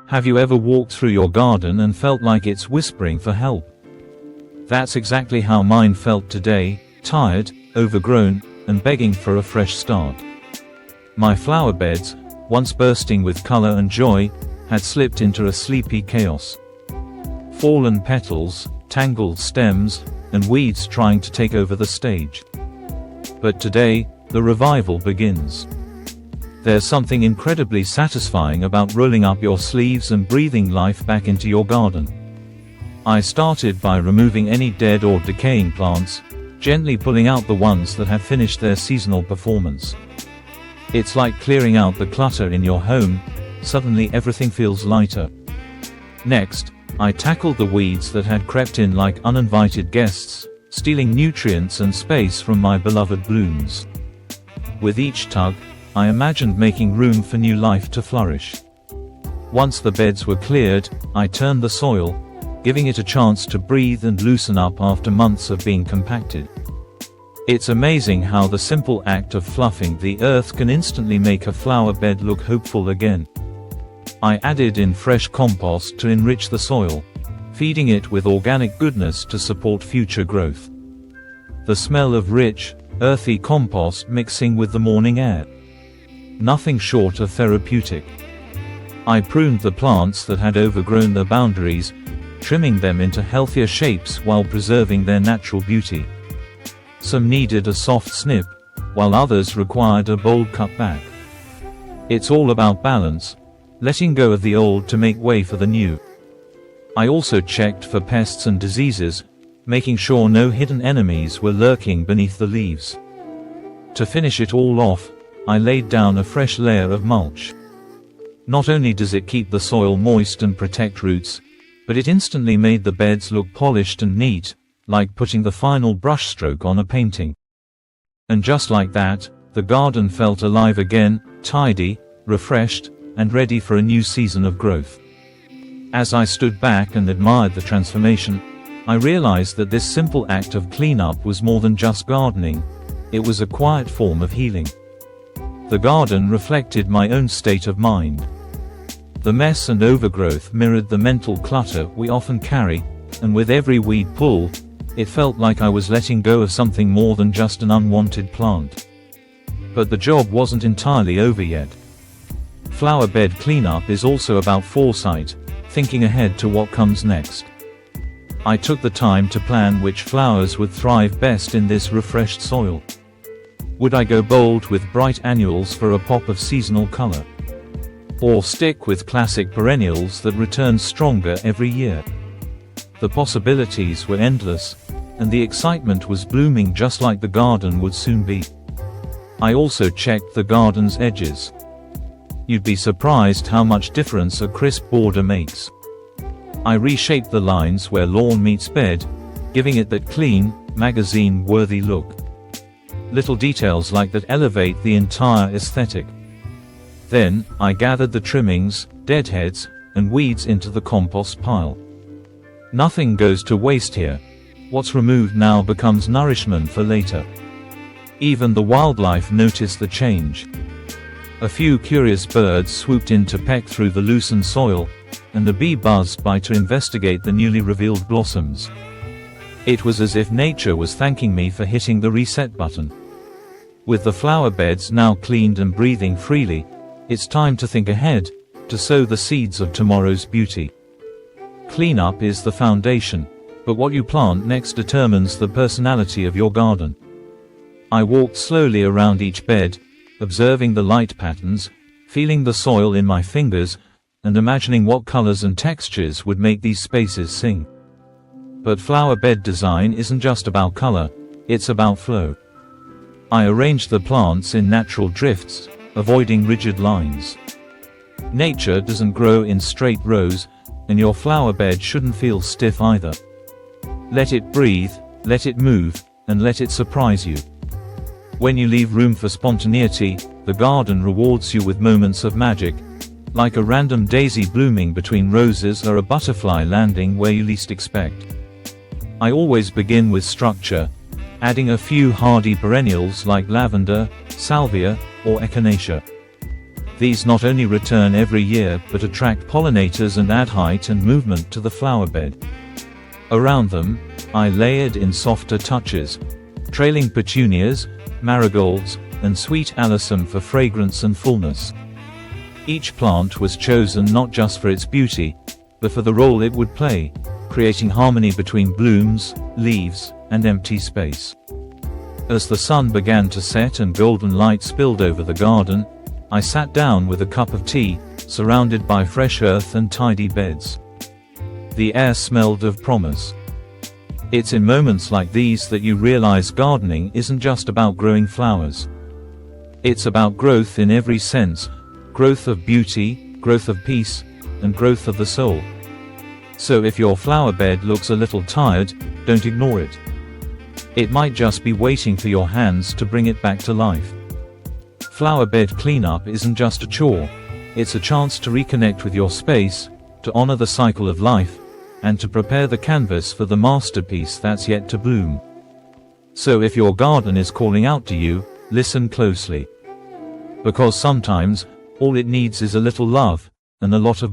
Have you ever walked through your garden and felt like it's whispering for help? That's exactly how mine felt today, tired, overgrown, and begging for a fresh start. My flower beds, once bursting with color and joy, had slipped into a sleepy chaos. Fallen petals, tangled stems, and weeds trying to take over the stage. But today, the revival begins. There's something incredibly satisfying about rolling up your sleeves and breathing life back into your garden. I started by removing any dead or decaying plants, gently pulling out the ones that have finished their seasonal performance. It's like clearing out the clutter in your home. Suddenly everything feels lighter. Next, I tackled the weeds that had crept in like uninvited guests, stealing nutrients and space from my beloved blooms. With each tug, I imagined making room for new life to flourish. Once the beds were cleared, I turned the soil, giving it a chance to breathe and loosen up after months of being compacted. It's amazing how the simple act of fluffing the earth can instantly make a flower bed look hopeful again. I added in fresh compost to enrich the soil, feeding it with organic goodness to support future growth. The smell of rich, earthy compost mixing with the morning air. Nothing short of therapeutic. I pruned the plants that had overgrown their boundaries, trimming them into healthier shapes while preserving their natural beauty. Some needed a soft snip, while others required a bold cutback. It's all about balance, letting go of the old to make way for the new. I also checked for pests and diseases, making sure no hidden enemies were lurking beneath the leaves. To finish it all off, I laid down a fresh layer of mulch. Not only does it keep the soil moist and protect roots, but it instantly made the beds look polished and neat, like putting the final brushstroke on a painting. And just like that, the garden felt alive again, tidy, refreshed, and ready for a new season of growth. As I stood back and admired the transformation, I realized that this simple act of cleanup was more than just gardening. It was a quiet form of healing. The garden reflected my own state of mind. The mess and overgrowth mirrored the mental clutter we often carry, and with every weed pulled, it felt like I was letting go of something more than just an unwanted plant. But the job wasn't entirely over yet. Flower bed cleanup is also about foresight, thinking ahead to what comes next. I took the time to plan which flowers would thrive best in this refreshed soil. Would I go bold with bright annuals for a pop of seasonal color? Or stick with classic perennials that return stronger every year? The possibilities were endless, and the excitement was blooming just like the garden would soon be. I also checked the garden's edges. You'd be surprised how much difference a crisp border makes. I reshaped the lines where lawn meets bed, giving it that clean, magazine-worthy look. Little details like that elevate the entire aesthetic. Then, I gathered the trimmings, deadheads, and weeds into the compost pile. Nothing goes to waste here. What's removed now becomes nourishment for later. Even the wildlife noticed the change. A few curious birds swooped in to peck through the loosened soil, and a bee buzzed by to investigate the newly revealed blossoms. It was as if nature was thanking me for hitting the reset button. With the flower beds now cleaned and breathing freely, it's time to think ahead, to sow the seeds of tomorrow's beauty. Cleanup is the foundation, but what you plant next determines the personality of your garden. I walked slowly around each bed, observing the light patterns, feeling the soil in my fingers, and imagining what colors and textures would make these spaces sing. But flower bed design isn't just about color, it's about flow. I arranged the plants in natural drifts, avoiding rigid lines. Nature doesn't grow in straight rows, and your flower bed shouldn't feel stiff either. Let it breathe, let it move, and let it surprise you. When you leave room for spontaneity, the garden rewards you with moments of magic, like a random daisy blooming between roses or a butterfly landing where you least expect. I always begin with structure, adding a few hardy perennials like lavender, salvia, or echinacea. These not only return every year but attract pollinators and add height and movement to the flower bed. Around them, I layered in softer touches, trailing petunias, marigolds, and sweet alyssum for fragrance and fullness. Each plant was chosen not just for its beauty, but for the role it would play, creating harmony between blooms, leaves, and empty space. As the sun began to set and golden light spilled over the garden, I sat down with a cup of tea, surrounded by fresh earth and tidy beds. The air smelled of promise. It's in moments like these that you realize gardening isn't just about growing flowers. It's about growth in every sense, growth of beauty, growth of peace, and growth of the soul. So if your flower bed looks a little tired, don't ignore it. It might just be waiting for your hands to bring it back to life. Flower bed cleanup isn't just a chore, it's a chance to reconnect with your space, to honor the cycle of life, and to prepare the canvas for the masterpiece that's yet to bloom. So if your garden is calling out to you, listen closely. Because sometimes, all it needs is a little love, and a lot of